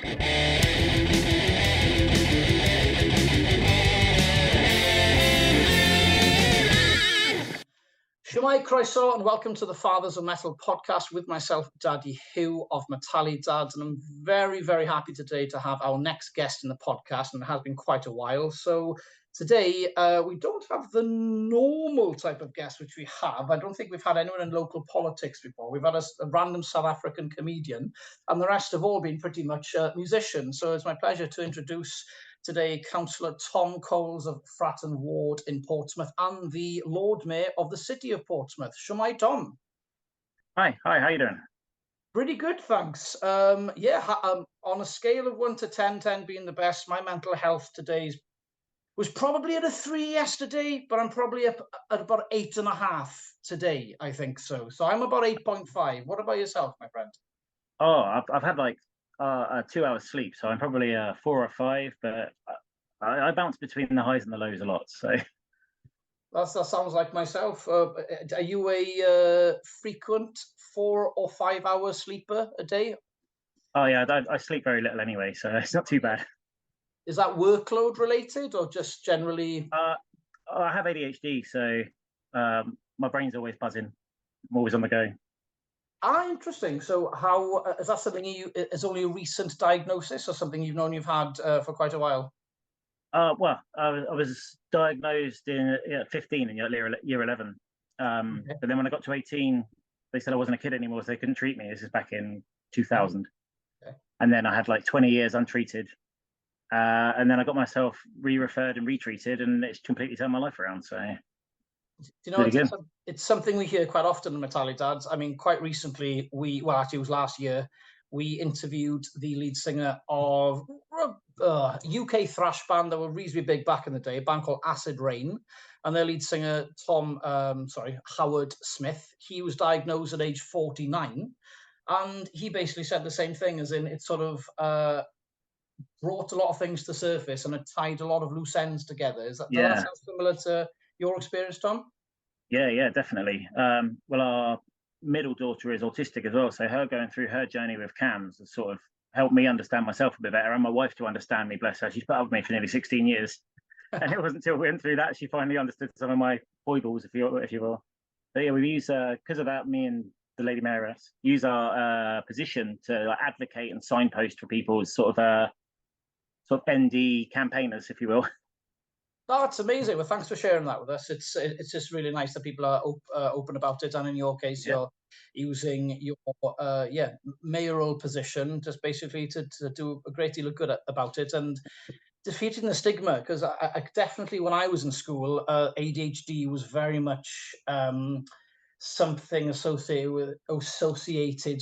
Shwmae, croeso, and welcome to the Fathers of Metal podcast with myself, Daddy Hugh of METALLIDADS, and I'm very, very happy today to have our next guest in the podcast, and it has been quite a while. So today, we don't have the normal type of guest which we have. I don't think we've had anyone in local politics before. We've had a random South African comedian, and the rest have all been pretty much musicians. So it's my pleasure to introduce today Councilor Tom Coles of Fratton Ward in Portsmouth and the Lord Mayor of the City of Portsmouth. Shwmae, Tom. Hi, how you doing? Pretty good, thanks. On a scale of 1 to 10, 10 being the best, my mental health today was probably at a 3 yesterday, but I'm probably up at about 8.5 today, I think so. So I'm about 8.5. What about yourself, my friend? Oh, I've had like 2 hours sleep, so I'm probably 4 or 5, but I bounce between the highs and the lows a lot. So that sounds like myself. Are you a frequent 4 or 5 hour sleeper a day? Oh yeah, I sleep very little anyway, so it's not too bad. Is that workload related or just generally? I have ADHD, so my brain's always buzzing. I'm always on the go. Interesting. So how is that something is only a recent diagnosis or something you've known you've had for quite a while? Well, I was diagnosed in 15 in year 11. Okay. But then when I got to 18, they said I wasn't a kid anymore, so they couldn't treat me. This is back in 2000. Okay. And then I had like 20 years untreated. And then I got myself re-referred and retreated, and it's completely turned my life around. So, you know, it's something we hear quite often in METALLIDADS. I mean, quite recently, actually it was last year, we interviewed the lead singer of a UK thrash band that were reasonably big back in the day, a band called Acid Rain, and their lead singer, Howard Smith. He was diagnosed at age 49, and he basically said the same thing, as in it sort of brought a lot of things to surface and it tied a lot of loose ends together. Does that sound similar to your experience, Tom? Yeah, definitely. Well, our middle daughter is autistic as well, so her going through her journey with CAMS has sort of helped me understand myself a bit better, and my wife to understand me. Bless her, she's put up with me for nearly 16 years, and it wasn't until we went through that she finally understood some of my foibles, if you will. But yeah, we use because of that, me and the Lady Mayoress use our position to advocate and signpost for people as sort of ND campaigners, if you will. That's amazing. Well, thanks for sharing that with us. It's just really nice that people are open about it, and in your case, you're using your mayoral position just basically to do a great deal of good about it and defeating the stigma. Because I definitely, when I was in school, ADHD was very much something associated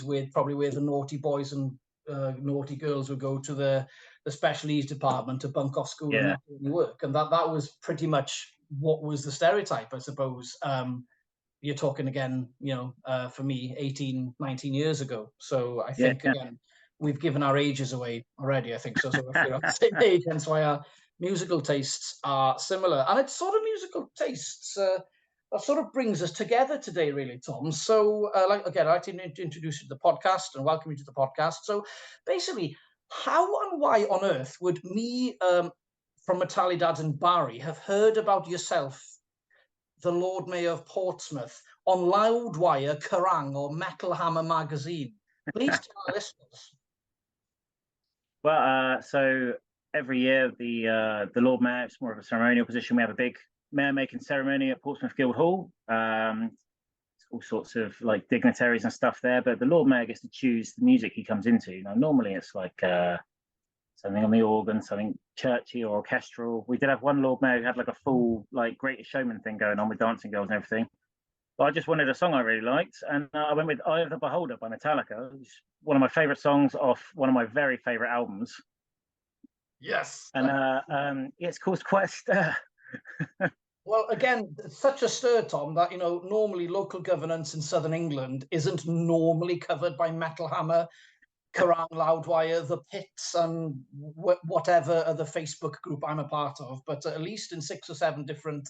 with probably where the naughty boys and naughty girls would go to the special needs department to bunk off school and not do any work, and that was pretty much what was the stereotype, I suppose. You're talking again, for me, 18, 19 years ago. So I think again, we've given our ages away already, I think. So if we're at the same age, hence why our musical tastes are similar. And it's sort of musical tastes that sort of brings us together today, really, Tom. So, I'd like to introduce you to the podcast and welcome you to the podcast. So, basically, how and why on earth would me from METALLIDADS and Barry have heard about yourself, the Lord Mayor of Portsmouth, on Loudwire, Kerrang, or Metal Hammer magazine? Please tell our listeners. Well, so every year the Lord Mayor, it's more of a ceremonial position. We have a big mayor-making ceremony at Portsmouth Guildhall. All sorts of like dignitaries and stuff there, but the Lord Mayor gets to choose the music he comes into. Now, normally it's like something on the organ, something churchy or orchestral. We did have one Lord Mayor who had like a full like Greatest Showman thing going on with dancing girls and everything. But I just wanted a song I really liked, and I went with Eye of the Beholder by Metallica, which is one of my favorite songs off one of my very favorite albums. Yes. And it's caused quite a stir. Well, again, such a stir, Tom, that, normally local governance in Southern England isn't normally covered by Metal Hammer, Kerrang, Loudwire, The Pits, and whatever other Facebook group I'm a part of. But at least in 6 or 7 different,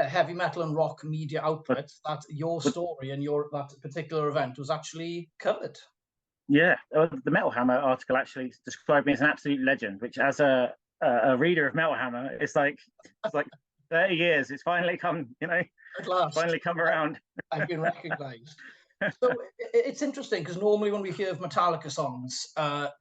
heavy metal and rock media outlets, that your story and that particular event was actually covered. Yeah, the Metal Hammer article actually described me as an absolute legend, which as a reader of Metal Hammer, it's like 30 years. It's finally come, At last, finally come around. I've been recognised. So it's interesting because normally when we hear of Metallica songs,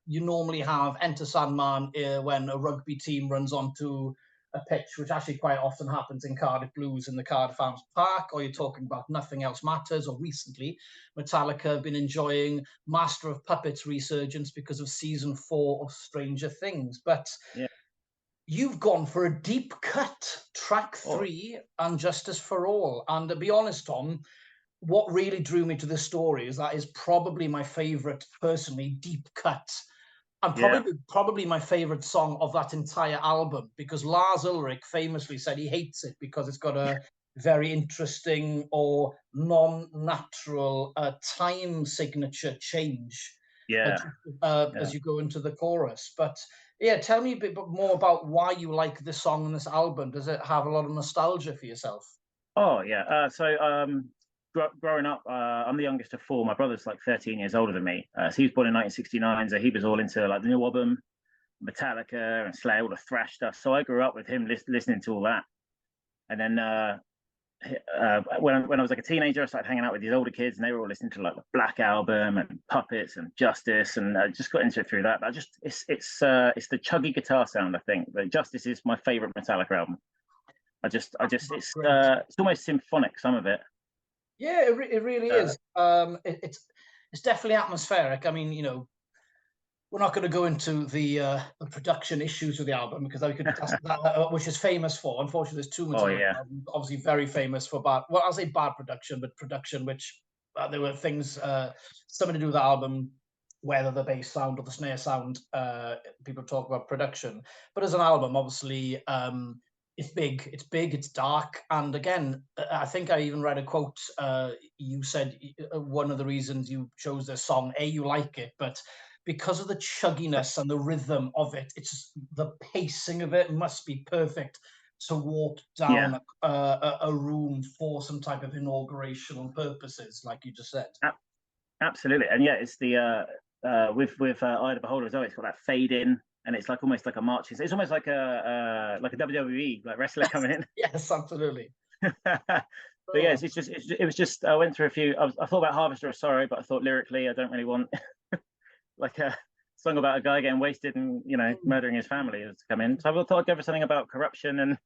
you normally have Enter Sandman when a rugby team runs onto a pitch, which actually quite often happens in Cardiff Blues in the Cardiff Arms Park, or you're talking about Nothing Else Matters, or recently Metallica have been enjoying Master of Puppets resurgence because of season 4 of Stranger Things. But yeah, you've gone for a deep cut, track 3, and Justice for All. And to be honest, Tom, what really drew me to this story is that is probably my favorite, personally, deep cut, and probably my favorite song of that entire album, because Lars Ulrich famously said he hates it because it's got a very interesting or non-natural time signature change as you go into the chorus. But yeah, tell me a bit more about why you like this song and this album. Does it have a lot of nostalgia for yourself? Oh yeah. Growing up, I'm the youngest of 4. My brother's like 13 years older than me. So he was born in 1969. So he was all into like the new album, Metallica and Slayer, all the thrash stuff. So I grew up with him listening to all that. And then when I was like a teenager, I started hanging out with these older kids, and they were all listening to like the Black Album and Puppets and Justice, and I just got into it through that. But it's the chuggy guitar sound. I think that Justice is my favorite Metallica album. It's almost symphonic, some of it. Yeah, it really is. It's definitely atmospheric. I mean, we're not going to go into the production issues of the album because which is famous for. Unfortunately, there's too much. Obviously, very famous for bad. Well, I'll say bad production, but production which there were things something to do with the album, whether the bass sound or the snare sound. People talk about production, but as an album, obviously. It's big, it's dark. And again, I think I even read a quote. You said one of the reasons you chose this song, you like it, but because of the chugginess and the rhythm of it, it's just, the pacing of it must be perfect to walk down a room for some type of inaugurational purposes, like you just said. Absolutely. And yeah, it's the with Eye of the Beholder as well, it's got that fade in. And it's like almost like a march. It's almost like a WWE like wrestler coming in. Yes, absolutely. But yeah, it was just I went through a few. I thought about Harvester of Sorrow, but I thought lyrically I don't really want like a song about a guy getting wasted and murdering his family to come in. So I thought I'd go for something about corruption and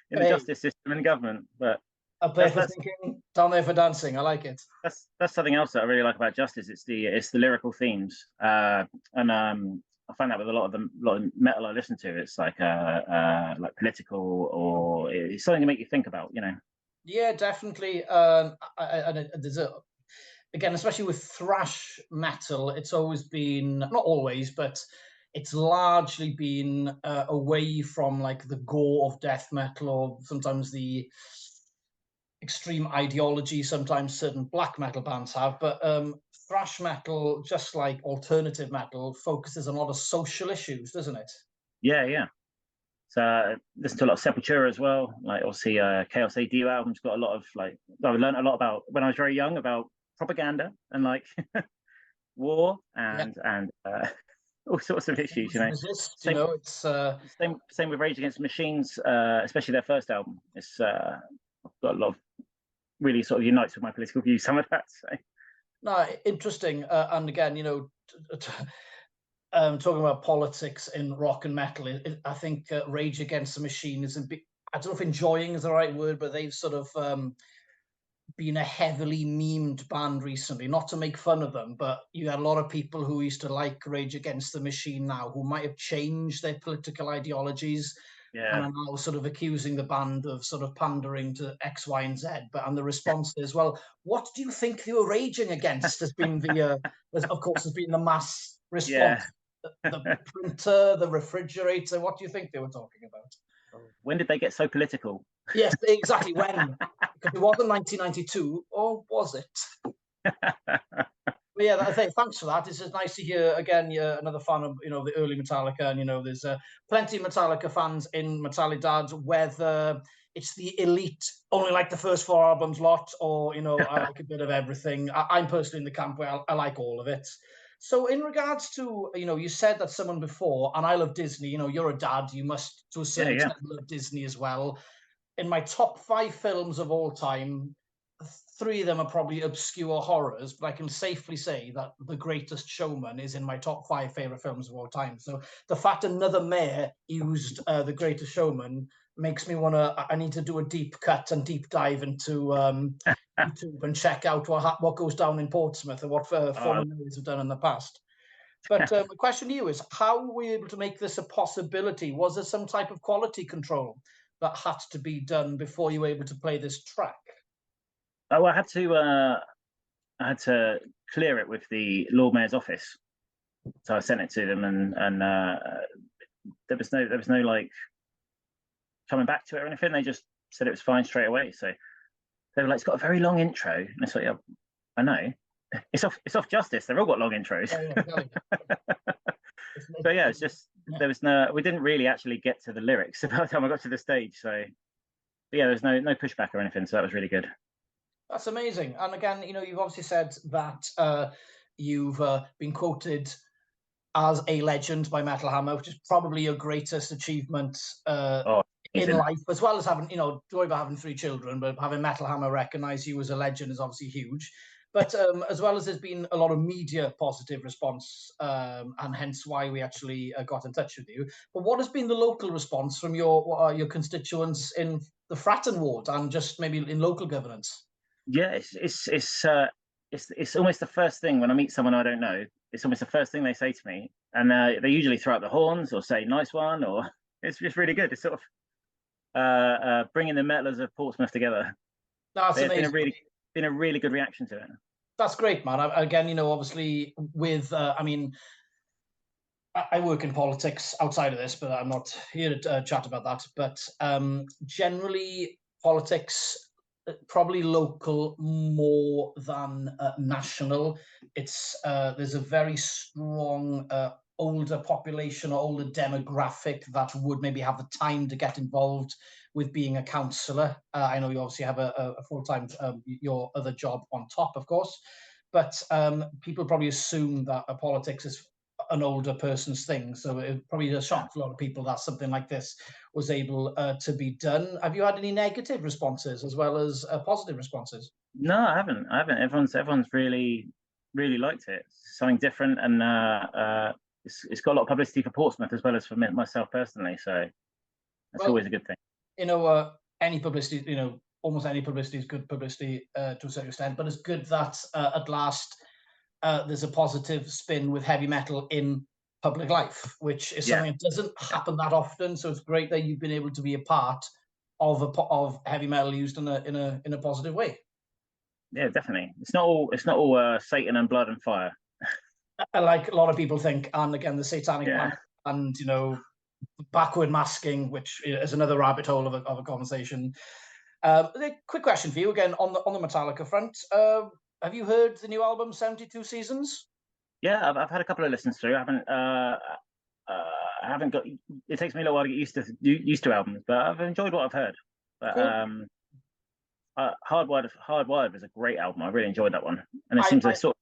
in the justice system and government. But a place for thinking, down there for dancing. I like it. That's something else that I really like about Justice. It's the lyrical themes and. I find that with a lot of metal I listen to, it's like political, or it's something to make you think about, Yeah, definitely. There's again, especially with thrash metal, it's always been, not always, but it's largely been away from like the gore of death metal, or sometimes the extreme ideology sometimes certain black metal bands have, but thrash metal, just like alternative metal, focuses on a lot of social issues, doesn't it? Yeah. So listen to a lot of Sepultura as well. Like obviously Chaos AD album's got a lot of I learned a lot about when I was very young about propaganda and like war and all sorts of issues, it's same with Rage Against the Machines, especially their first album. It's got a lot of really sort of unites with my political views, some of that. So. No, interesting. And again, talking about politics in rock and metal, I think Rage Against the Machine is I don't know if enjoying is the right word, but they've sort of been a heavily memed band recently. Not to make fun of them, but you had a lot of people who used to like Rage Against the Machine now who might have changed their political ideologies. And I'm now sort of accusing the band of sort of pandering to X, Y, and Z. And the response is, well, what do you think they were raging against? Has been of course, has been the mass response. The printer, the refrigerator. What do you think they were talking about? When did they get so political? Yes, exactly. When? Because it wasn't 1992, or was it? But yeah, I think thanks for that. It's just nice to hear again. You're another fan of the early Metallica, and there's plenty of Metallica fans in METALLIDADS. Whether it's the elite, only like the first 4 albums lot, or, you know, I like a bit of everything. I'm personally in the camp where I like all of it. So in regards to, you know, you said that someone before, and I love Disney, you know, you're a dad, you must to a certain extent love Disney as well. In my top 5 films of all time, 3 of them are probably obscure horrors, but I can safely say that The Greatest Showman is in my top 5 favorite films of all time. So the fact another mayor used The Greatest Showman makes me I need to do a deep cut and deep dive into YouTube and check out what goes down in Portsmouth and what former mayors have done in the past. But the question to you is, how were you able to make this a possibility? Was there some type of quality control that had to be done before you were able to play this track? Oh, I had to clear it with the Lord Mayor's office, so I sent it to them, and there was no like coming back to it or anything. They just said it was fine straight away. So they were like, "It's got a very long intro," and I thought, "Yeah, I know, it's off Justice. They've all got long intros." So yeah, it's just there was we didn't really actually get to the lyrics by the time I got to the stage. So but yeah, there's no pushback or anything, so that was really good. That's amazing. And again, you know, you've obviously said that you've been quoted as a legend by Metal Hammer, which is probably your greatest achievement in life, as well as having, you know, joy about having 3 children, but having Metal Hammer recognize you as a legend is obviously huge. But as well as there's been a lot of media positive response, and hence why we actually got in touch with you. But what has been the local response from your constituents in the Fratton ward and just maybe in local governance? Yeah, it's almost the first thing when I meet someone I don't know. It's almost the first thing they say to me, and they usually throw out the horns or say "nice one," or it's just really good. It's sort of bringing the metalers of Portsmouth together. That's amazing. Been a really good reaction to it. That's great, man. Again, you know, obviously with I mean, I work in politics outside of this, but I'm not here to chat about that. But generally, politics, probably local more than national. There's a very strong older population or older demographic that would maybe have the time to get involved with being a councillor. I know you obviously have a full-time, your other job on top, of course, but people probably assume that politics is an older person's thing. So it probably a shock for a lot of people that something like this was able to be done. Have you had any negative responses as well as positive responses? No, I haven't. Everyone's really liked it. It's something different, and it's got a lot of publicity for Portsmouth as well as for myself personally. So that's always a good thing. You know, any publicity, you know, almost any publicity is good publicity to a certain extent, but it's good that at last there's a positive spin with heavy metal in public life, which is something that doesn't happen that often. So it's great that you've been able to be a part of heavy metal used in a positive way. Yeah, definitely. It's not all Satan and blood and fire. Like a lot of people think, and again, the satanic one, and you know, backward masking, which is another rabbit hole of a conversation. Quick question for you again on the Metallica front. Have you heard the new album 72 Seasons? Yeah, I've had a couple of listens through. I haven't got. It takes me a little while to get used to albums, but I've enjoyed what I've heard. But cool. Hardwired was a great album. I really enjoyed that one, and it seems like sort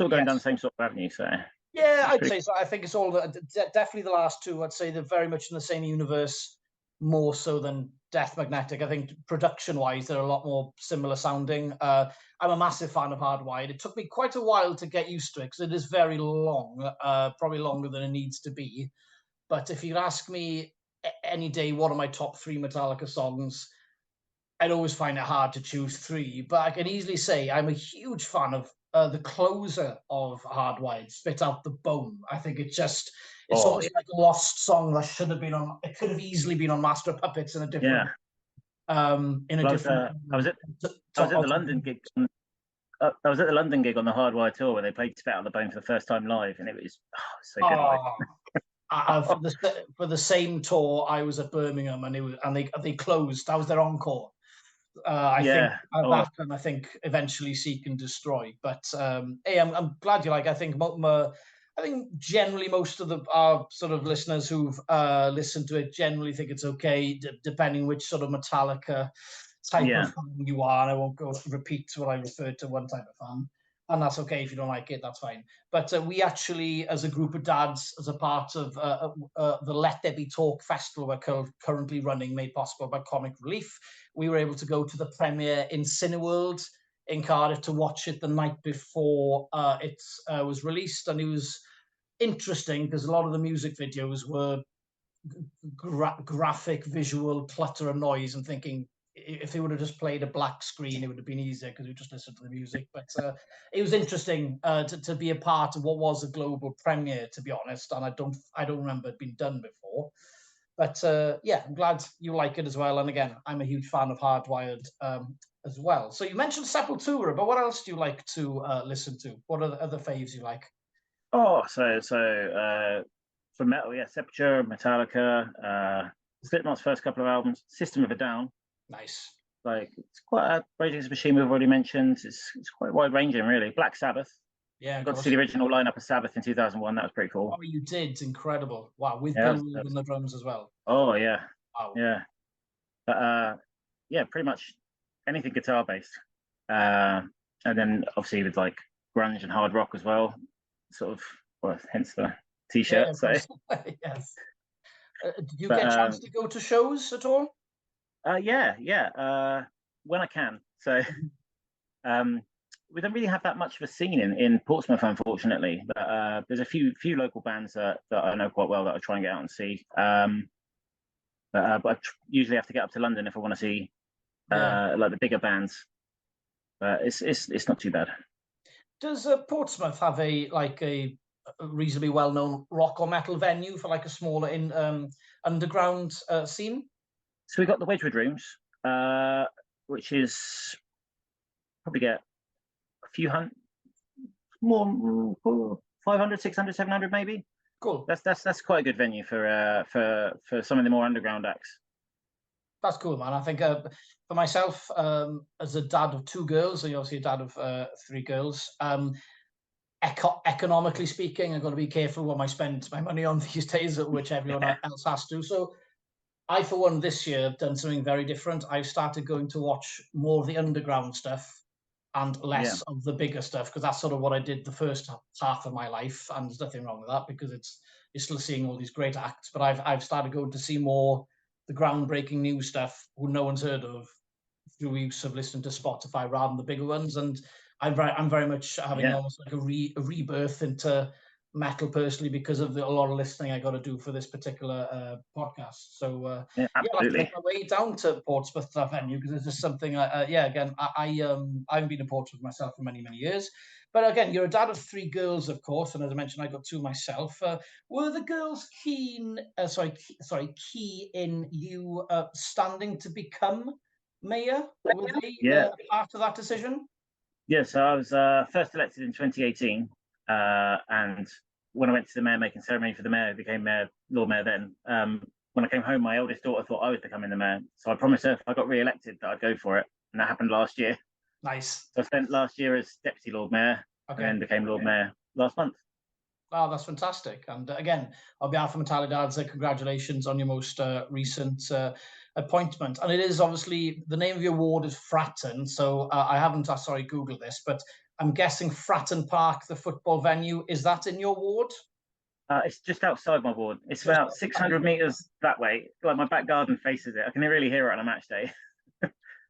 of going down the same sort of avenue. So yeah, I'd say so. I think it's all definitely the last two. I'd say they're very much in the same universe, more so than Death Magnetic. I think production-wise, they're a lot more similar sounding. I'm a massive fan of Hardwired. It took me quite a while to get used to it because it is very long, probably longer than it needs to be. But if you'd ask me any day, what are my top 3 Metallica songs, I'd always find it hard to choose 3. But I can easily say I'm a huge fan of the closer of Hardwired, Spit Out the Bone. I think it's almost like a lost song that should have been on. It could have easily been on Master of Puppets in a different. I was at the London gig. I was at the London gig on the Hardwired tour where they played Spit Out the Bone for the first time live, and it was so good. For the same tour, I was at Birmingham, and they closed. That was their encore. I think eventually Seek and Destroy. But hey, I'm glad you like. I think I think generally most of our sort of listeners who've listened to it generally think it's okay, depending which sort of Metallica type of fan you are. And I won't go repeat what I referred to one type of fan. And that's okay if you don't like it, that's fine. But we actually, as a group of dads, as a part of the Let There Be Talk festival we're currently running, made possible by Comic Relief, we were able to go to the premiere in Cineworld in Cardiff to watch it the night before it was released. And it was interesting because a lot of the music videos were graphic, visual clutter and noise, and thinking, if they would have just played a black screen, it would have been easier because we just listened to the music. But it was interesting to be a part of what was a global premiere, to be honest. And I don't remember it being done before. But yeah, I'm glad you like it as well. And again, I'm a huge fan of Hardwired as well. So you mentioned Sepultura, but what else do you like to listen to? What are the other faves you like? Oh, so for metal, yeah, Sepultura, Metallica, Slipknot's first couple of albums, System of a Down. Nice. Like, it's quite a Rage Against the Machine we've already mentioned. It's quite wide ranging, really. Black Sabbath. Yeah, got to see the original lineup of Sabbath in 2001. That was pretty cool. Oh, you did. Incredible. Wow, with Bill Ward on the drums as well. Oh yeah. Wow. Yeah. But yeah, pretty much anything guitar based. And then obviously with like grunge and hard rock as well. Sort of, well, hence the t-shirt. Yeah, so yes. Did you get a chance to go to shows at all? Yeah. When I can. So we don't really have that much of a scene in Portsmouth, unfortunately. But there's a few local bands that I know quite well that I try and get out and see. But I usually have to get up to London if I want to see like the bigger bands. But it's not too bad. Does Portsmouth have a reasonably well-known rock or metal venue for like a smaller underground scene? So we got the Wedgwood Rooms, which is probably get a few hundred, more 500, 600, 700 maybe. Cool. That's quite a good venue for some of the more underground acts. That's cool, man. I think for myself, as a dad of two girls, so you're obviously a dad of three girls, economically speaking, I've got to be careful what I spend my money on these days, which everyone else has to. So I, for one, this year have done something very different. I've started going to watch more of the underground stuff and less of the bigger stuff, because that's sort of what I did the first half of my life, and there's nothing wrong with that because you're still seeing all these great acts. But I've started going to see more the groundbreaking new stuff who no one's heard of through use of listening to Spotify rather than the bigger ones. And I'm very much having almost like a rebirth into metal personally because of a lot of listening I got to do for this particular podcast. So yeah, I'll have to make my way down to Portsmouth, that venue, because it's just something. Again, I haven't been to Portsmouth myself for many years. But again, you're a dad of three girls, of course, and as I mentioned, I got two myself. Were the girls key in you standing to become mayor? Were they part of that decision? Yeah, so I was first elected in 2018, and when I went to the mayor making ceremony for the mayor, I became Lord Mayor then. When I came home, my eldest daughter thought I was becoming the mayor, so I promised her if I got re-elected that I'd go for it, and that happened last year. Nice. So I spent last year as Deputy Lord Mayor, and then became Lord Mayor last month. Oh, that's fantastic. And again, on behalf of METALLIDADS, congratulations on your most recent appointment. And it is obviously, the name of your ward is Fratton. So I haven't, Googled this, but I'm guessing Fratton Park, the football venue, is that in your ward? It's just outside my ward. It's about 600 metres that way. Like my back garden faces it. I can really hear it on a match day.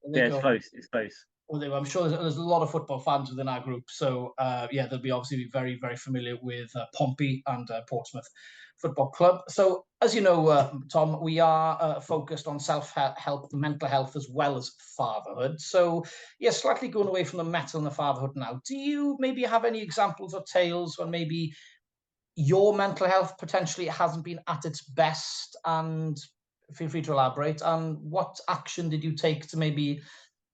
It's close. It's close. Well, I'm sure there's a lot of football fans within our group. So, they'll be obviously very, very familiar with Pompey and Portsmouth Football Club. So, as you know, Tom, we are focused on self-help, mental health, as well as fatherhood. So, slightly going away from the metal and the fatherhood now. Do you maybe have any examples or tales when maybe your mental health potentially hasn't been at its best? And feel free to elaborate. And what action did you take to maybe,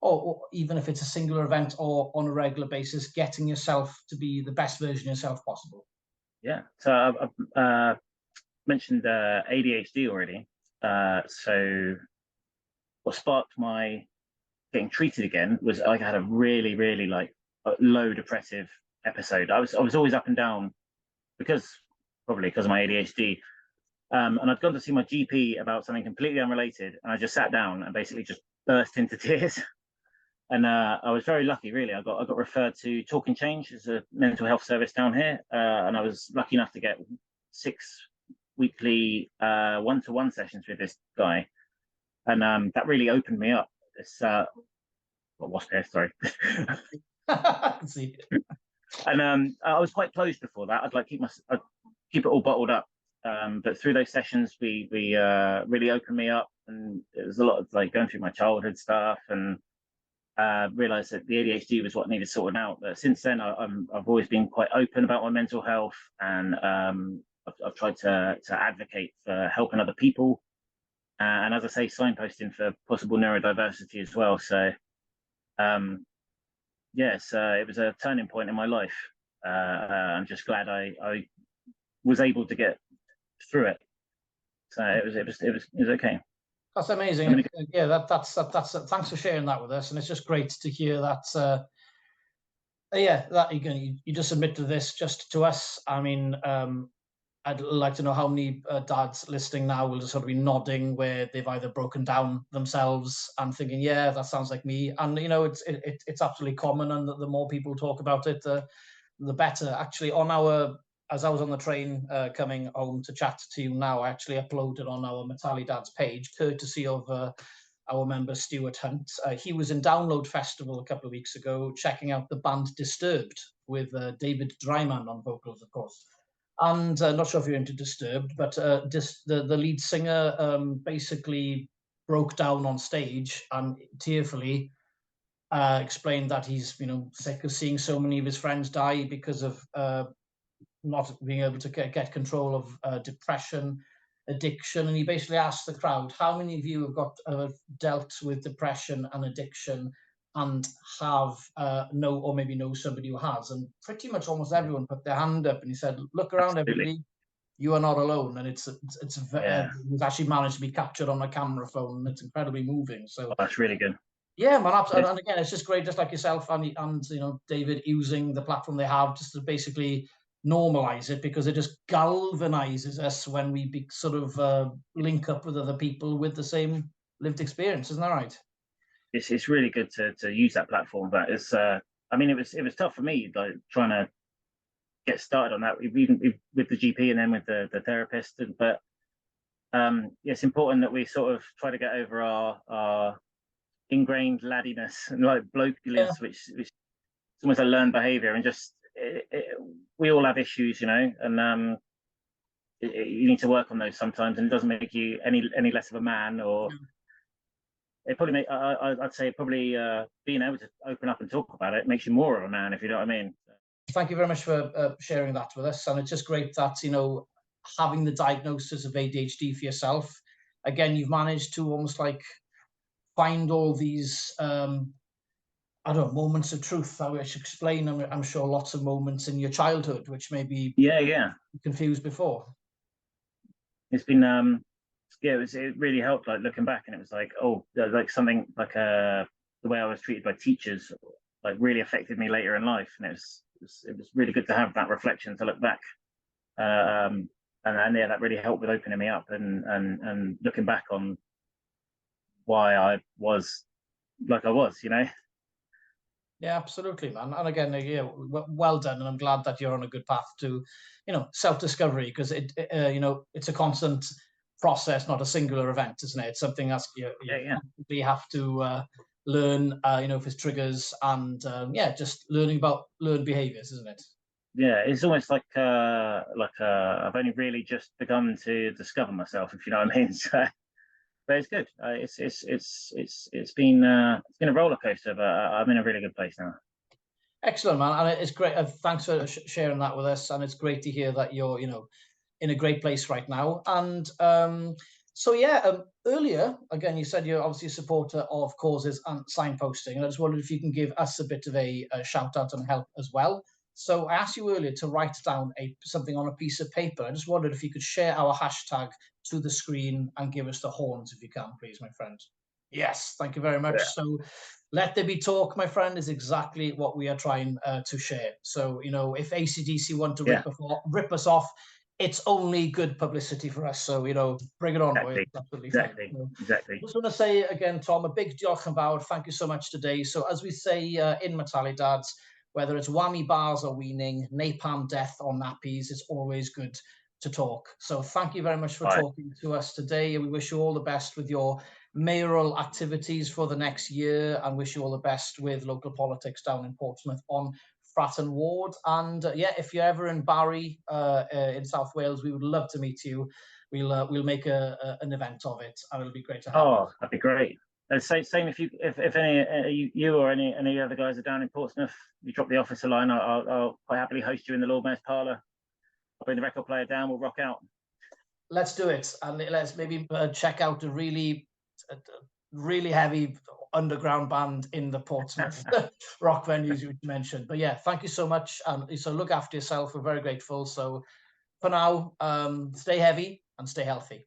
or even if it's a singular event or on a regular basis, getting yourself to be the best version of yourself possible? Yeah, so I've mentioned ADHD already. So what sparked my getting treated again was I had a really, really low depressive episode. I was always up and down probably because of my ADHD. And I'd gone to see my GP about something completely unrelated, and I just sat down and basically just burst into tears. And I was very lucky, really. I got referred to Talk and Change as a mental health service down here, and I was lucky enough to get 6 weekly one-to-one sessions with this guy, and that really opened me up. This what's there? Sorry. I can see it. And I was quite closed before that. I'd keep it all bottled up. But through those sessions, we really opened me up, and it was a lot of like going through my childhood stuff, and realized that the ADHD was what needed sorting out. But since then, I've always been quite open about my mental health, and I've tried to advocate for helping other people, and as I say, signposting for possible neurodiversity as well. So yes, it was a turning point in my life. I'm just glad I was able to get through it. So it was okay. That's amazing. Yeah, that's thanks for sharing that with us, and it's just great to hear that. Yeah, that you just submit to this just to us. I mean, I'd like to know how many dads listening now will just sort of be nodding, where they've either broken down themselves and thinking, yeah, that sounds like me. And you know, it's absolutely common, and the more people talk about it, the better. Actually, as I was on the train coming home to chat to you now, I actually uploaded on our METALLIDADS page, courtesy of our member Stuart Hunt. He was in Download Festival a couple of weeks ago, checking out the band Disturbed with David Dryman on vocals, of course. And not sure if you're into Disturbed, but the lead singer basically broke down on stage and tearfully explained that he's sick of seeing so many of his friends die because of not being able to get control of depression, addiction. And he basically asked the crowd, how many of you have dealt with depression and addiction and have know somebody who has? And pretty much almost everyone put their hand up, and he said, look around, everybody, you are not alone. And it's actually managed to be captured on a camera phone, and it's incredibly moving. So that's really good. Yeah, man, absolutely. And again, it's just great, just like yourself and David, using the platform they have just to basically normalize it, because it just galvanizes us when we sort of link up with other people with the same lived experience. Isn't that right? It's really good to use that platform. But it's I mean, it was tough for me, like trying to get started on that, even with the GP and then with the therapist. But it's important that we sort of try to get over our ingrained laddiness and like blokeliness, which is almost a learned behavior, and just we all have issues, and you need to work on those sometimes, and it doesn't make you any less of a man, or it probably I'd say probably being able to open up and talk about it makes you more of a man, if you know what I mean. Thank you very much for sharing that with us, and it's just great that having the diagnosis of ADHD for yourself, again, you've managed to almost like find all these I don't know, moments of truth. I should explain. I'm sure lots of moments in your childhood which maybe confused before. It's been it really helped, like looking back, and it was like, oh, like something like the way I was treated by teachers like really affected me later in life, and it was really good to have that reflection to look back, and yeah, that really helped with opening me up and looking back on why I was like I was, Yeah, absolutely, man. And again, yeah, well done, and I'm glad that you're on a good path to, self-discovery, because it's a constant process, not a singular event, isn't it? It's something that's you have to learn, if it's triggers, and just learning about learned behaviors, isn't it? Yeah, it's almost like I've only really just begun to discover myself, if you know what I mean. So, but it's good. It's been a roller coaster, but I'm in a really good place now. Excellent, man, and it's great. Thanks for sharing that with us, and it's great to hear that you're in a great place right now. And earlier, again, you said you're obviously a supporter of causes and signposting, and I just wondered if you can give us a bit of a shout out and help as well. So I asked you earlier to write down something on a piece of paper. I just wondered if you could share our hashtag to the screen and give us the horns if you can, please, my friend. Yes, thank you very much. Yeah. So let there be talk, my friend, is exactly what we are trying to share. So, you know, if ACDC want to rip us off, it's only good publicity for us. So, you know, bring it on, boys. It's absolutely fine. So, Exactly. I just want to say again, Tom, a big diolch yn fawr. Thank you so much today. So as we say in METALLIDADS, whether it's whammy bars or weaning, napalm death or nappies, it's always good to talk. So thank you very much for talking to us today. We wish you all the best with your mayoral activities for the next year, and wish you all the best with local politics down in Portsmouth on Fratton Ward. And yeah, if you're ever in Barry in South Wales, we would love to meet you. We'll make an event of it, and it'll be great to have you. Oh, that'd be great. Same if any you or any other guys are down in Portsmouth, you drop the office a line. I'll quite happily host you in the Lord Mayor's parlour. I'll bring the record player down. We'll rock out. Let's do it, and let's maybe check out a really heavy underground band in the Portsmouth rock venues you mentioned. But yeah, thank you so much. So look after yourself. We're very grateful. So for now, stay heavy and stay healthy.